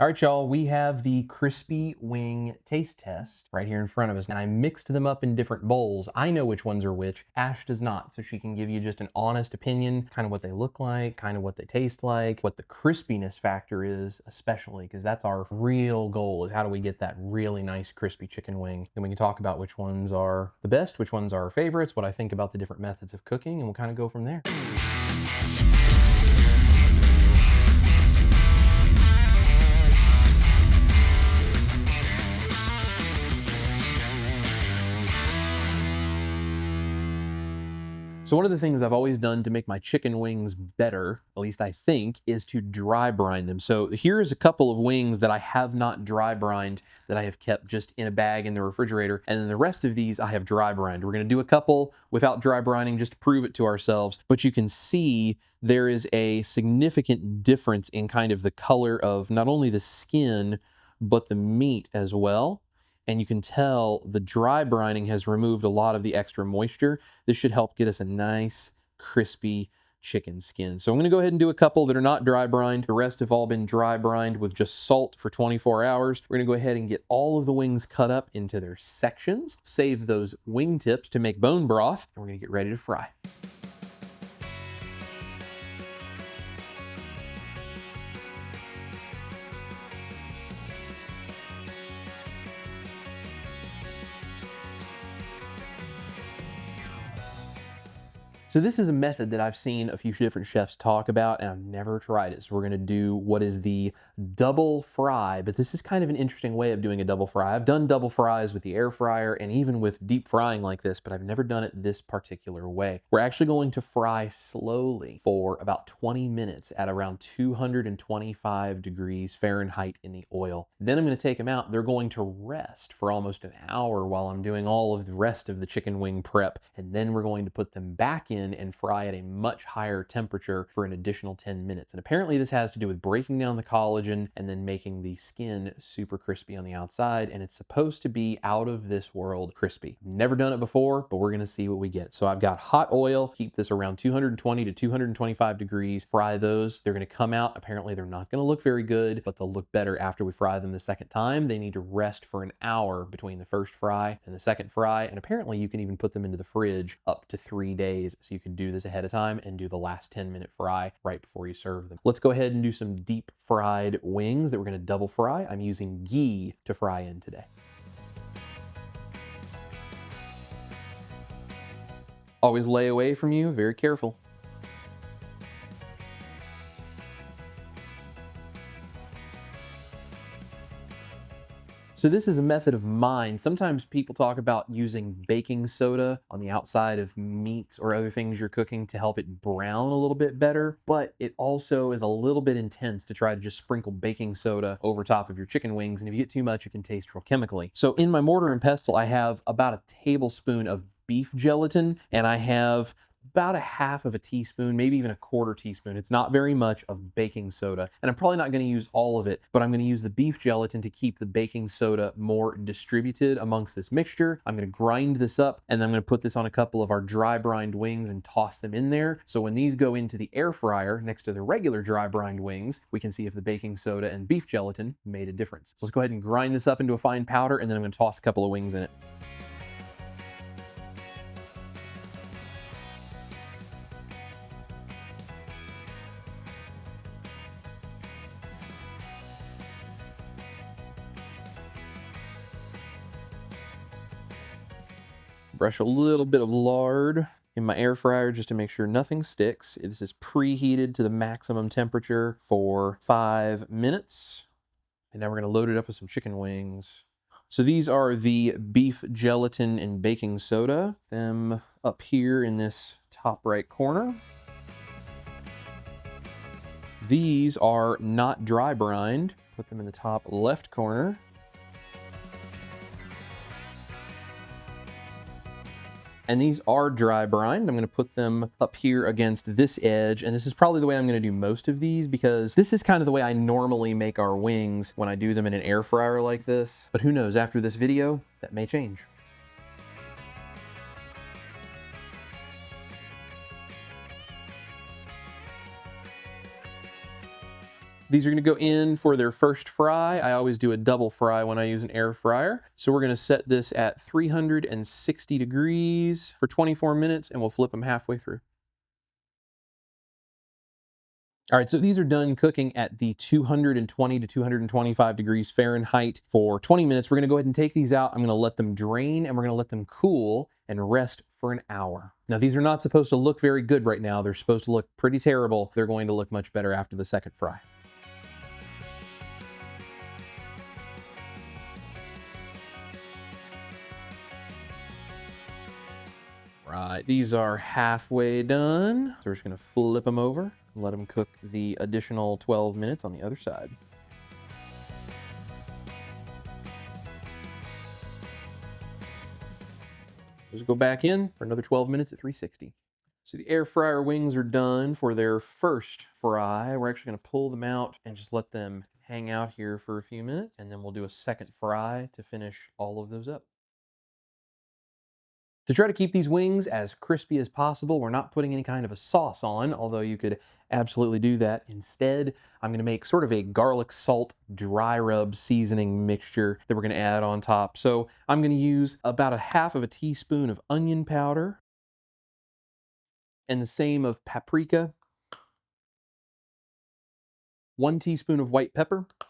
All right, y'all, we have the crispy wing taste test right here in front of us. And I mixed them up in different bowls. I know which ones are which. Ash does not, so she can give you just an honest opinion, kind of what they look like, kind of what they taste like, what the crispiness factor is, especially, because that's our real goal, is how do we get that really nice crispy chicken wing. Then we can talk about which ones are the best, which ones are our favorites, what I think about the different methods of cooking, and we'll kind of go from there. So one of the things I've always done to make my chicken wings better, at least I think, is to dry brine them. So here's a couple of wings that I have not dry brined that I have kept just in a bag in the refrigerator. And then the rest of these I have dry brined. We're gonna do a couple without dry brining just to prove it to ourselves. But you can see there is a significant difference in kind of the color of not only the skin, but the meat as well. And you can tell the dry brining has removed a lot of the extra moisture. This should help get us a nice, crispy chicken skin. So I'm gonna go ahead and do a couple that are not dry brined. The rest have all been dry brined with just salt for 24 hours. We're gonna go ahead and get all of the wings cut up into their sections, save those wing tips to make bone broth, and we're gonna get ready to fry. So this is a method that I've seen a few different chefs talk about, and I've never tried it. So we're gonna do what is the double fry, but this is kind of an interesting way of doing a double fry. I've done double fries with the air fryer and even with deep frying like this, but I've never done it this particular way. We're actually going to fry slowly for about 20 minutes at around 225 degrees Fahrenheit in the oil. Then I'm gonna take them out. They're going to rest for almost an hour while I'm doing all of the rest of the chicken wing prep. And then we're going to put them back in and fry at a much higher temperature for an additional 10 minutes. And apparently this has to do with breaking down the collagen and then making the skin super crispy on the outside. And it's supposed to be out of this world crispy. Never done it before, but we're gonna see what we get. So I've got hot oil, keep this around 220 to 225 degrees, fry those. They're gonna come out. Apparently they're not gonna look very good, but they'll look better after we fry them the second time. They need to rest for an hour between the first fry and the second fry. And apparently you can even put them into the fridge up to 3 days. So you can do this ahead of time and do the last 10-minute fry right before you serve them. Let's go ahead and do some deep fried wings that we're gonna double fry. I'm using ghee to fry in today. Always lay away from you, very careful. So this is a method of mine. Sometimes people talk about using baking soda on the outside of meats or other things you're cooking to help it brown a little bit better, but it also is a little bit intense to try to just sprinkle baking soda over top of your chicken wings, and if you get too much, it can taste real chemically. So in my mortar and pestle, I have about a tablespoon of beef gelatin, and I have about a half of a teaspoon, maybe even a quarter teaspoon. It's not very much of baking soda. And I'm probably not going to use all of it, but I'm going to use the beef gelatin to keep the baking soda more distributed amongst this mixture. I'm going to grind this up, and then I'm going to put this on a couple of our dry brined wings and toss them in there. So when these go into the air fryer next to the regular dry brined wings, we can see if the baking soda and beef gelatin made a difference. So let's go ahead and grind this up into a fine powder, and then I'm going to toss a couple of wings in it. Brush a little bit of lard in my air fryer just to make sure nothing sticks. This is preheated to the maximum temperature for 5 minutes. And now we're gonna load it up with some chicken wings. So these are the beef gelatin and baking soda, them up here in this top right corner. These are not dry brined. Put them in the top left corner. And these are dry brined. I'm gonna put them up here against this edge, and this is probably the way I'm gonna do most of these because this is kind of the way I normally make our wings when I do them in an air fryer like this. But who knows, after this video, that may change. These are gonna go in for their first fry. I always do a double fry when I use an air fryer. So we're gonna set this at 360 degrees for 24 minutes and we'll flip them halfway through. All right, so these are done cooking at the 220 to 225 degrees Fahrenheit for 20 minutes. We're gonna go ahead and take these out. I'm gonna let them drain and we're gonna let them cool and rest for an hour. Now, these are not supposed to look very good right now. They're supposed to look pretty terrible. They're going to look much better after the second fry. Right, these are halfway done. So we're just gonna flip them over and let them cook the additional 12 minutes on the other side. Just go back in for another 12 minutes at 360. So the air fryer wings are done for their first fry. We're actually gonna pull them out and just let them hang out here for a few minutes, and then we'll do a second fry to finish all of those up. To try to keep these wings as crispy as possible, we're not putting any kind of a sauce on, although you could absolutely do that. Instead, I'm gonna make sort of a garlic salt dry rub seasoning mixture that we're gonna add on top. So I'm gonna use about a half of a teaspoon of onion powder and the same of paprika, 1 teaspoon of white pepper, a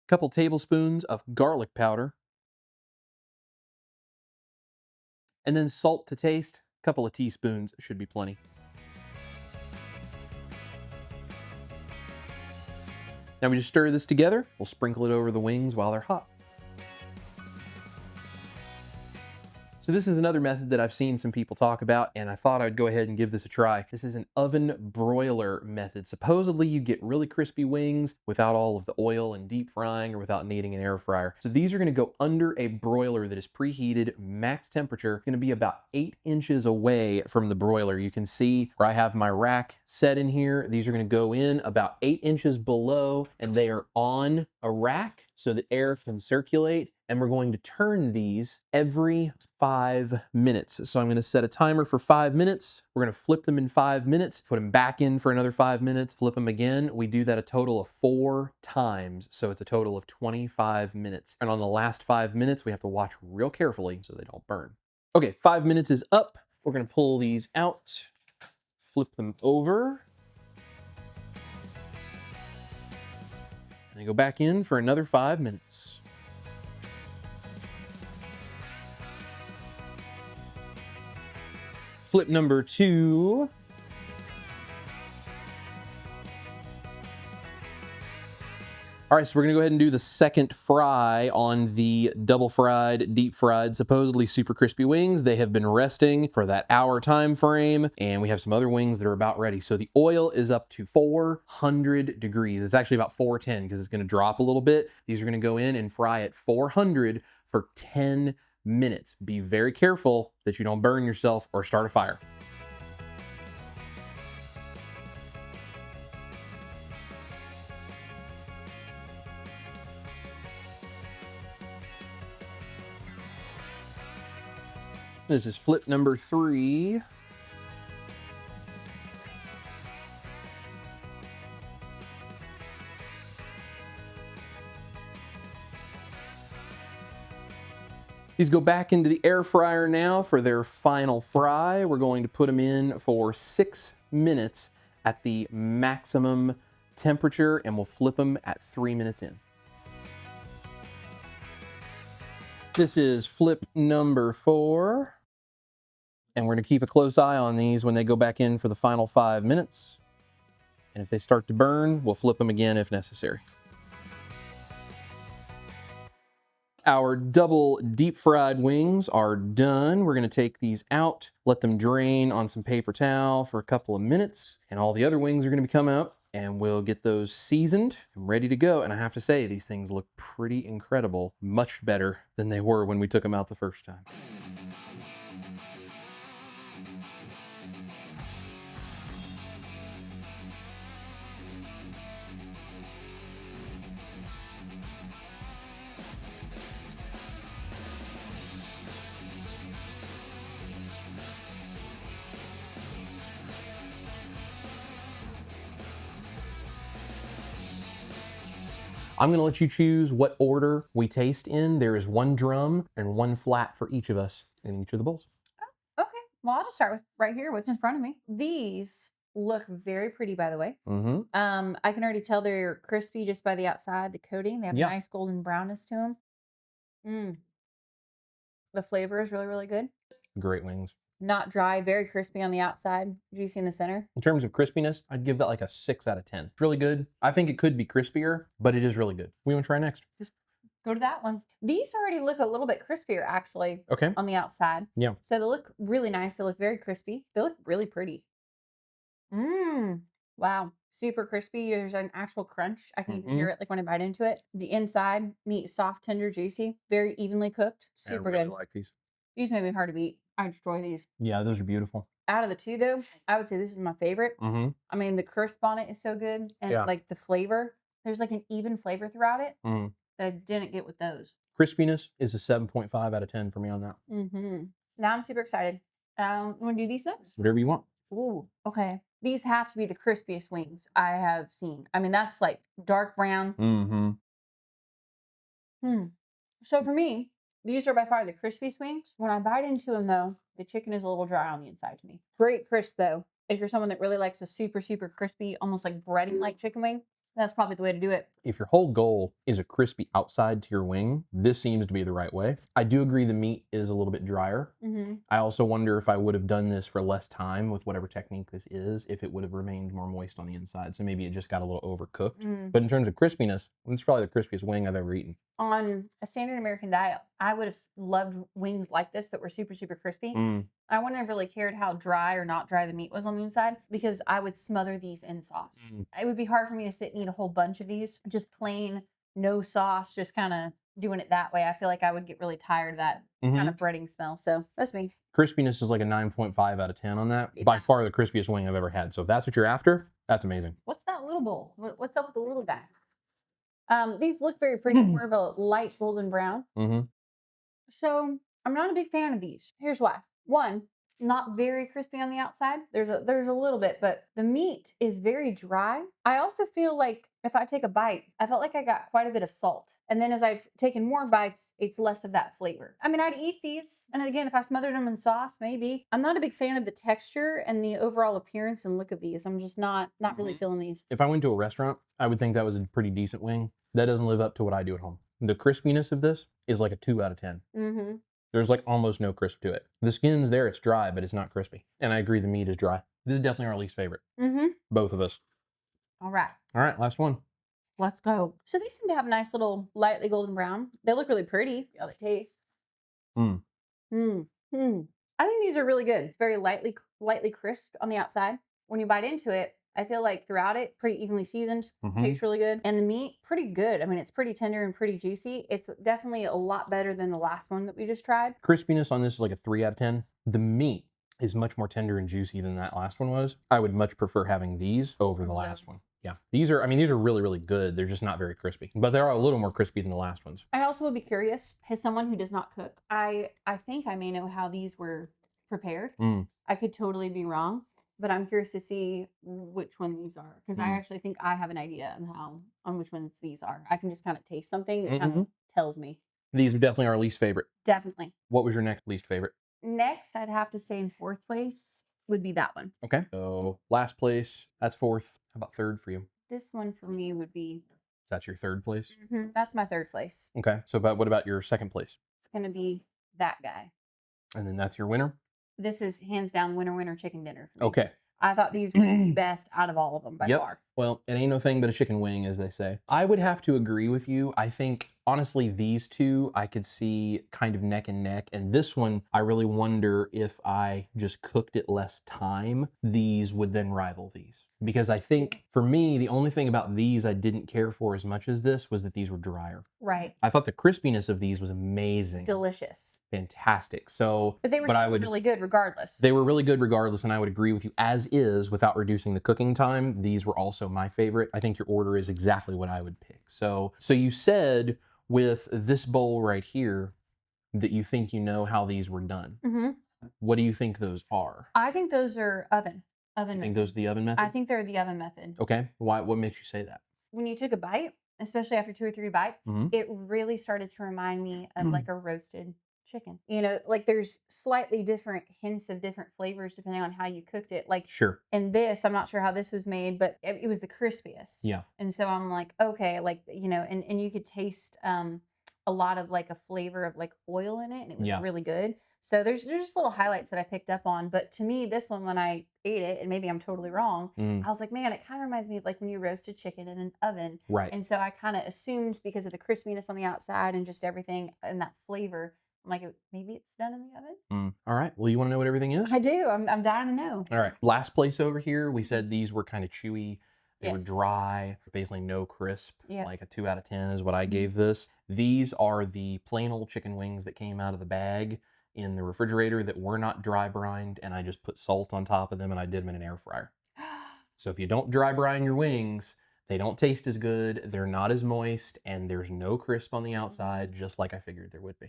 couple tablespoons of garlic powder, and then salt to taste. A couple of teaspoons should be plenty. Now we just stir this together. We'll sprinkle it over the wings while they're hot. So this is another method that I've seen some people talk about, and I thought I'd go ahead and give this a try. This is an oven broiler method. Supposedly you get really crispy wings without all of the oil and deep frying or without needing an air fryer. So these are gonna go under a broiler that is preheated, max temperature. It's gonna be about 8 inches away from the broiler. You can see where I have my rack set in here. These are gonna go in about 8 inches below, and they are on a rack so that air can circulate. And we're going to turn these every 5 minutes. So I'm gonna set a timer for 5 minutes. We're gonna flip them in 5 minutes, put them back in for another 5 minutes, flip them again. We do that a total of 4 times. So it's a total of 25 minutes. And on the last 5 minutes, we have to watch real carefully so they don't burn. Okay, 5 minutes is up. We're gonna pull these out, flip them over, and then go back in for another 5 minutes. Flip number 2. All right, so we're gonna go ahead and do the second fry on the double fried, deep fried, supposedly super crispy wings. They have been resting for that hour time frame, and we have some other wings that are about ready. So the oil is up to 400 degrees. It's actually about 410 because it's gonna drop a little bit. These are gonna go in and fry at 400 for 10 minutes. Be very careful that you don't burn yourself or start a fire. This is flip number 3. These go back into the air fryer now for their final fry. We're going to put them in for 6 minutes at the maximum temperature, and we'll flip them at 3 minutes in. This is flip number 4. And we're gonna keep a close eye on these when they go back in for the final 5 minutes. And if they start to burn, we'll flip them again if necessary. Our double deep fried wings are done. We're gonna take these out, let them drain on some paper towel for a couple of minutes, and all the other wings are gonna come out, and we'll get those seasoned and ready to go. And I have to say, these things look pretty incredible, much better than they were when we took them out the first time. I'm gonna let you choose what order we taste in. There is 1 drum and 1 flat for each of us in each of the bowls. Okay. Well, I'll just start with right here, what's in front of me. These look very pretty, by the way. Mm-hmm. I can already tell they're crispy just by the outside, the coating. They have a Yeah. nice golden brownness to them. Mm. The flavor is really, really good. Great wings. Not dry, very crispy on the outside, juicy in the center. In terms of crispiness, I'd give that like a 6 out of 10. It's really good. I think it could be crispier, but it is really good. We want to try next? Just go to that one. These already look a little bit crispier, actually, Okay. on the outside. Yeah. So they look really nice. They look very crispy. They look really pretty. Mmm. Wow. Super crispy. There's an actual crunch. I can even hear it like when I bite into it. The inside, meat soft, tender, juicy, very evenly cooked. Super I really good. like these. These may be hard to beat. I destroy these. Yeah, those are beautiful. Out of the two, though, I would say this is my favorite. Mm-hmm. I mean, the crisp on it is so good. And Yeah. like the flavor, there's like an even flavor throughout it Mm-hmm. that I didn't get with those. Crispiness is a 7.5 out of 10 for me on that. Mm-hmm. Now I'm super excited. You want to do these next? Whatever you want. Ooh, okay. These have to be the crispiest wings I have seen. I mean, that's like dark brown. Mm-hmm. So for me, these are by far the crispiest wings. When I bite into them, though, the chicken is a little dry on the inside to me. Great crisp, though. If you're someone that really likes a super, super crispy, almost like breading like chicken wing, that's probably the way to do it. If your whole goal is a crispy outside to your wing, this seems to be the right way. I do agree the meat is a little bit drier. Mm-hmm. I also wonder if I would have done this for less time with whatever technique this is, if it would have remained more moist on the inside. So maybe it just got a little overcooked. But in terms of crispiness, it's probably the crispiest wing I've ever eaten. On a standard American diet, I would have loved wings like this that were super, super crispy. I wouldn't have really cared how dry or not dry the meat was on the inside because I would smother these in sauce. It would be hard for me to sit and eat a whole bunch of these, just plain, no sauce, just kind of doing it that way. I feel like I would get really tired of that kind of breading smell. So that's me. Crispiness is like a 9.5 out of 10 on that. Yeah. By far the crispiest wing I've ever had. So if that's what you're after, that's amazing. What's that little bowl? What's up with the little guy? These look very pretty, more of a light golden brown. So I'm not a big fan of these. Here's why. One, not very crispy on the outside. There's a little bit, but the meat is very dry. I also feel like if I take a bite, I felt like I got quite a bit of salt. And then as I've taken more bites, it's less of that flavor. I mean, I'd eat these. And again, if I smothered them in sauce, maybe. I'm not a big fan of the texture and the overall appearance and look of these. I'm just not really feeling these. If I went to a restaurant, I would think that was a pretty decent wing. That doesn't live up to what I do at home. The crispiness of this is like a 2 out of 10. There's like almost no crisp to it. The skin's there, it's dry, but it's not crispy. And I agree the meat is dry. This is definitely our least favorite. Both of us. All right. All right, last one. Let's go. So these seem to have a nice little lightly golden brown. They look really pretty. How they taste. I think these are really good. It's very lightly crisp on the outside. When you bite into it, I feel like throughout it, pretty evenly seasoned. Tastes really good. And the meat, pretty good. I mean, it's pretty tender and pretty juicy. It's definitely a lot better than the last one that we just tried. Crispiness on this is like a 3 out of 10. The meat is much more tender and juicy than that last one was. I would much prefer having these over the last one. Yeah, these are really, really good. They're just not very crispy, but they're a little more crispy than the last ones. I also would be curious, as someone who does not cook, I think I may know how these were prepared. I could totally be wrong, but I'm curious to see which one these are because I actually think I have an idea on which ones these are. I can just kind of taste something that kind of tells me. These are definitely our least favorite. Definitely. What was your next least favorite? Next, I'd have to say in fourth place would be that one. Okay. So last place, that's fourth. How about third for you? This one for me would be. That's your third place? That's my third place. Okay. So what about your second place? It's going to be that guy. And then that's your winner? This is hands down winner chicken dinner for me. Okay. I thought these were the best out of all of them by far. Well, it ain't no thing but a chicken wing, as they say. I would have to agree with you. I think, honestly, these two I could see kind of neck and neck. And this one, I really wonder if I just cooked it less time, these would then rival these. Because I think, for me, the only thing about these I didn't care for as much as this was that these were drier. Right. I thought the crispiness of these was amazing. Delicious. Fantastic. So, but they were still really good regardless. They were really good regardless, and I would agree with you as is without reducing the cooking time. These were also my favorite. I think your order is exactly what I would pick. So you said with this bowl right here that you think you know how these were done. What do you think those are? I think those are oven. I think those are the oven method? I think they're the oven method. Okay. Why? What makes you say that? When you took a bite especially after 2 or 3 bites, it really started to remind me of like a roasted chicken. You know, like there's slightly different hints of different flavors depending on how you cooked it. Like Sure. in this, I'm not sure how this was made, but it was the crispiest. Yeah. And so I'm like, okay, like, you know, and you could taste a lot of like a flavor of like oil in it, and it was really good. So there's just little highlights that I picked up on. But to me, this one, when I ate it, and maybe I'm totally wrong, I was like, man, it kind of reminds me of like when you roasted chicken in an oven. Right. And so I kind of assumed because of the crispiness on the outside and just everything and that flavor, I'm like, maybe it's done in the oven. All right. Well, you want to know what everything is? I do. I'm dying to know. All right. Last place over here, we said these were kind of chewy. They were Yes. dry, basically no crisp. Yeah. Like a 2 out of 10 is what I gave this. These are the plain old chicken wings that came out of the bag in the refrigerator that were not dry brined, and I just put salt on top of them and I did them in an air fryer. So if you don't dry brine your wings, they don't taste as good, they're not as moist, and there's no crisp on the outside, just like I figured there would be.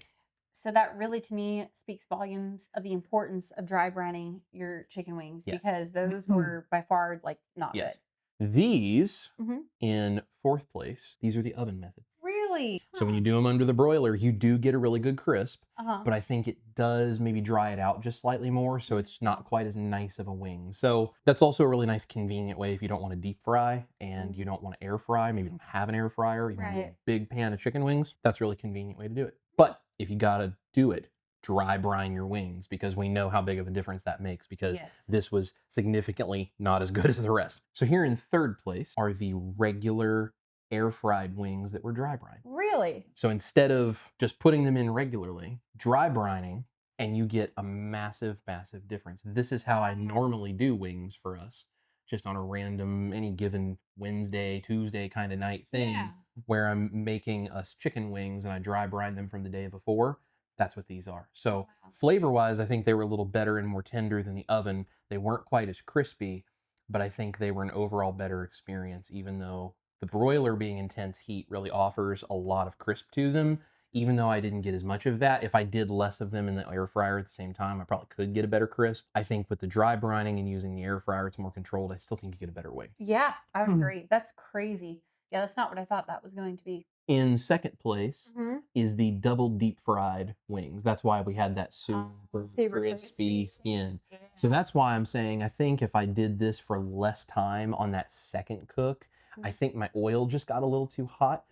So that really, to me, speaks volumes of the importance of dry brining your chicken wings, Yes. because those were by far like not Yes. good. These, Mhm. in 4th place, these are the oven method. Really? So when you do them under the broiler, you do get a really good crisp, Uh-huh. but I think it does maybe dry it out just slightly more, so it's not quite as nice of a wing. So that's also a really nice convenient way if you don't want to deep fry and you don't want to air fry, maybe you don't have an air fryer, you want a Right. big pan of chicken wings, that's a really convenient way to do it. But if you gotta do it, dry brine your wings, because we know how big of a difference that makes, because Yes. this was significantly not as good as the rest. So here in 3rd place are the regular air fried wings that were dry brined. Really? So instead of just putting them in regularly, dry brining, and you get a massive, massive difference. This is how I normally do wings for us, just on a random, any given Wednesday, Tuesday kind of night thing, Yeah. where I'm making us chicken wings and I dry brine them from the day before. That's what these are. So Wow. flavor-wise, I think they were a little better and more tender than the oven. They weren't quite as crispy, but I think they were an overall better experience, even though the broiler being intense heat really offers a lot of crisp to them. Even though I didn't get as much of that, if I did less of them in the air fryer at the same time, I probably could get a better crisp. I think with the dry brining and using the air fryer, it's more controlled. I still think you get a better wing. Yeah, I would agree. That's crazy. Yeah, that's not what I thought that was going to be. In 2nd place Mhm. is the double deep fried wings. That's why we had that super Super crispy crispy. skin. So that's why I'm saying I think if I did this for less time on that second cook, I think my oil just got a little too hot,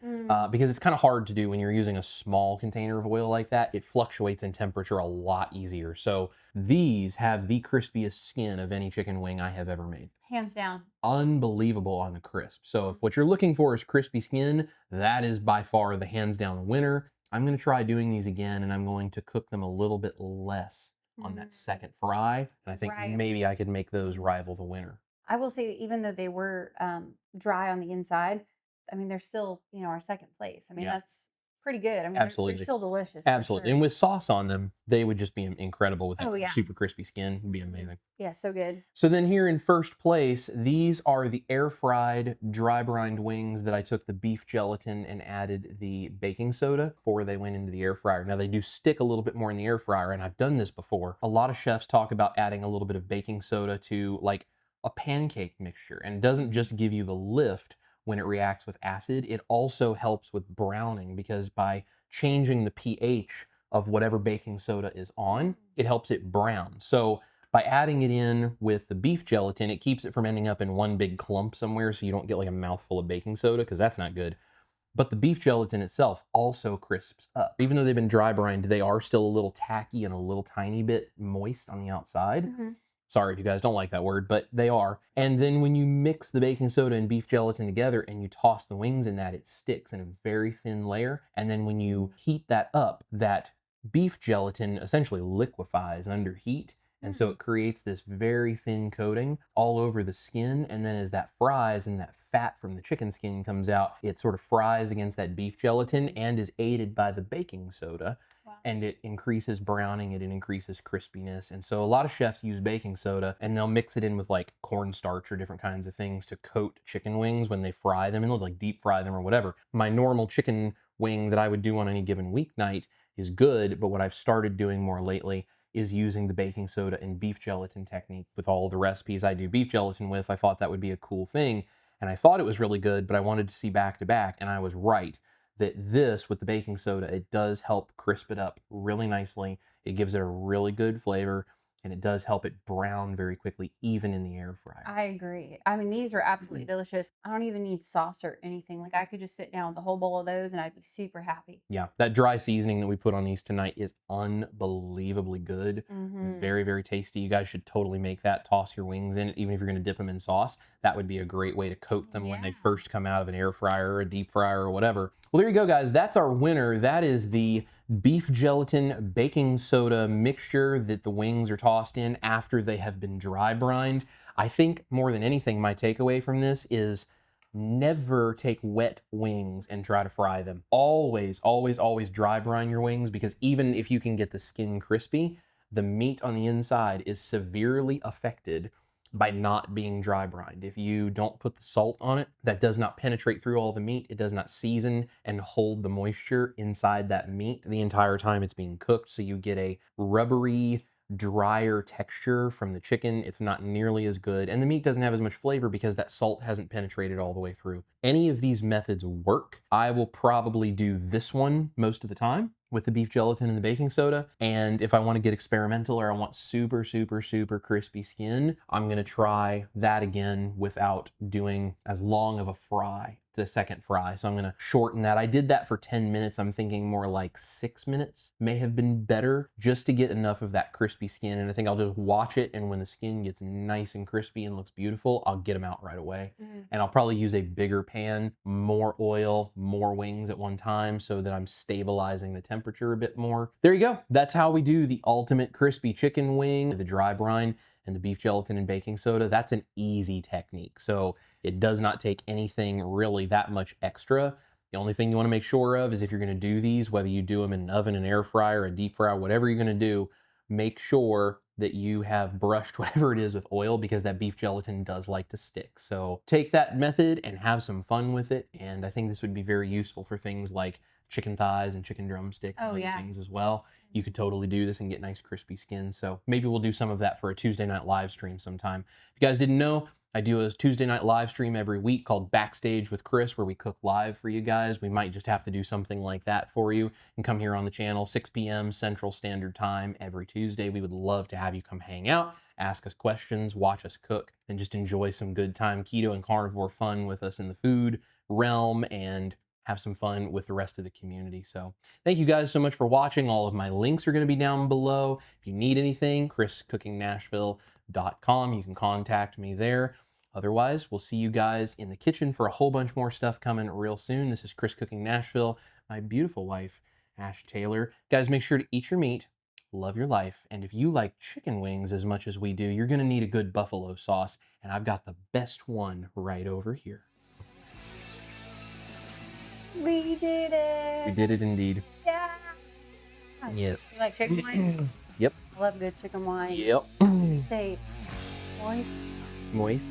because it's kind of hard to do when you're using a small container of oil like that. It fluctuates in temperature a lot easier. So these have the crispiest skin of any chicken wing I have ever made. Hands down. Unbelievable on the crisp. So if what you're looking for is crispy skin, that is by far the hands down winner. I'm going to try doing these again, and I'm going to cook them a little bit less on that second fry. And I think Right. maybe I could make those rival the winner. I will say, even though they were dry on the inside, I mean, they're still, you know, our second place. I mean, Yeah. that's pretty good. I mean, Absolutely. they're still delicious. For Absolutely. sure. And with sauce on them, they would just be incredible with that Oh, yeah. super crispy skin. It'd be amazing. Yeah, so good. So then here in 1st place, these are the air fried dry brined wings that I took the beef gelatin and added the baking soda before they went into the air fryer. Now they do stick a little bit more in the air fryer, and I've done this before. A lot of chefs talk about adding a little bit of baking soda to like a pancake mixture, and it doesn't just give you the lift when it reacts with acid, it also helps with browning, because by changing the pH of whatever baking soda is on, it helps it brown. So by adding it in with the beef gelatin, it keeps it from ending up in one big clump somewhere, so you don't get like a mouthful of baking soda, because that's not good. But the beef gelatin itself also crisps up. Even though they've been dry brined, they are still a little tacky and a little tiny bit moist on the outside. Sorry if you guys don't like that word, but they are. And then when you mix the baking soda and beef gelatin together and you toss the wings in that, it sticks in a very thin layer. And then when you heat that up, that beef gelatin essentially liquefies under heat. And so it creates this very thin coating all over the skin. And then as that fries and that fat from the chicken skin comes out, it sort of fries against that beef gelatin and is aided by the baking soda. Wow. And it increases browning, it increases crispiness. And so a lot of chefs use baking soda, and they'll mix it in with like cornstarch or different kinds of things to coat chicken wings when they fry them, and they'll like deep fry them or whatever. My normal chicken wing that I would do on any given weeknight is good, but what I've started doing more lately is using the baking soda and beef gelatin technique with all the recipes I do beef gelatin with. I thought that would be a cool thing. and I thought it was really good, but I wanted to see back to back, and I was right that this, with the baking soda, it does help crisp it up really nicely. It gives it a really good flavor, and it does help it brown very quickly, even in the air fryer. I agree. I mean, these are absolutely delicious. I don't even need sauce or anything. Like I could just sit down with a whole bowl of those and I'd be super happy. Yeah, that dry seasoning that we put on these tonight is unbelievably good. Very, very tasty. You guys should totally make that. Toss your wings in it, even if you're going to dip them in sauce. That would be a great way to coat them when they first come out of an air fryer or a deep fryer or whatever. Well, there you go, guys. That's our winner. That is the beef gelatin baking soda mixture that the wings are tossed in after they have been dry brined. I think more than anything, my takeaway from this is never take wet wings and try to fry them. Always, always, always dry brine your wings, because even if you can get the skin crispy, the meat on the inside is severely affected by not being dry brined. If you don't put the salt on it, that does not penetrate through all the meat. It does not season and hold the moisture inside that meat the entire time it's being cooked. So you get a rubbery, drier texture from the chicken. It's not nearly as good, and the meat doesn't have as much flavor because that salt hasn't penetrated all the way through. Any of these methods work. I will probably do this one most of the time with the beef gelatin and the baking soda, and if I want to get experimental or I want super, super, super crispy skin, I'm gonna try that again without doing as long of a fry, the second fry. So I'm gonna shorten that. I did that for 10 minutes. I'm thinking more like 6 minutes may have been better, just to get enough of that crispy skin. And I think I'll just watch it, and when the skin gets nice and crispy and looks beautiful, I'll get them out right away. And I'll probably use a bigger pan, more oil, more wings at one time, so that I'm stabilizing the temperature a bit more. There you go. That's how we do the ultimate crispy chicken wing, the dry brine and the beef gelatin and baking soda. That's an easy technique. So it does not take anything really that much extra. The only thing you want to make sure of is if you're going to do these, whether you do them in an oven, an air fryer, a deep fryer, whatever you're going to do, make sure that you have brushed whatever it is with oil, because that beef gelatin does like to stick. So take that method and have some fun with it. And I think this would be very useful for things like chicken thighs and chicken drumsticks and other things as well. You could totally do this and get nice crispy skin. So maybe we'll do some of that for a Tuesday night live stream sometime. If you guys didn't know, I do a Tuesday night live stream every week called Backstage with Chris, where we cook live for you guys. We might just have to do something like that for you and come here on the channel, 6 p.m. Central Standard Time every Tuesday. We would love to have you come hang out, ask us questions, watch us cook, and just enjoy some good time keto and carnivore fun with us in the food realm, and have some fun with the rest of the community. So thank you guys so much for watching. All of my links are going to be down below. If you need anything, chriscookingnashville.com. You can contact me there. Otherwise, we'll see you guys in the kitchen for a whole bunch more stuff coming real soon. This is Chris Cooking Nashville, my beautiful wife, Ash Taylor. Guys, make sure to eat your meat, love your life, and if you like chicken wings as much as we do, you're going to need a good buffalo sauce, and I've got the best one right over here. We did it. We did it indeed. Yeah. Yes. You like chicken wings? Yep. I love good chicken wings. Yep. Did you say moist? Moist.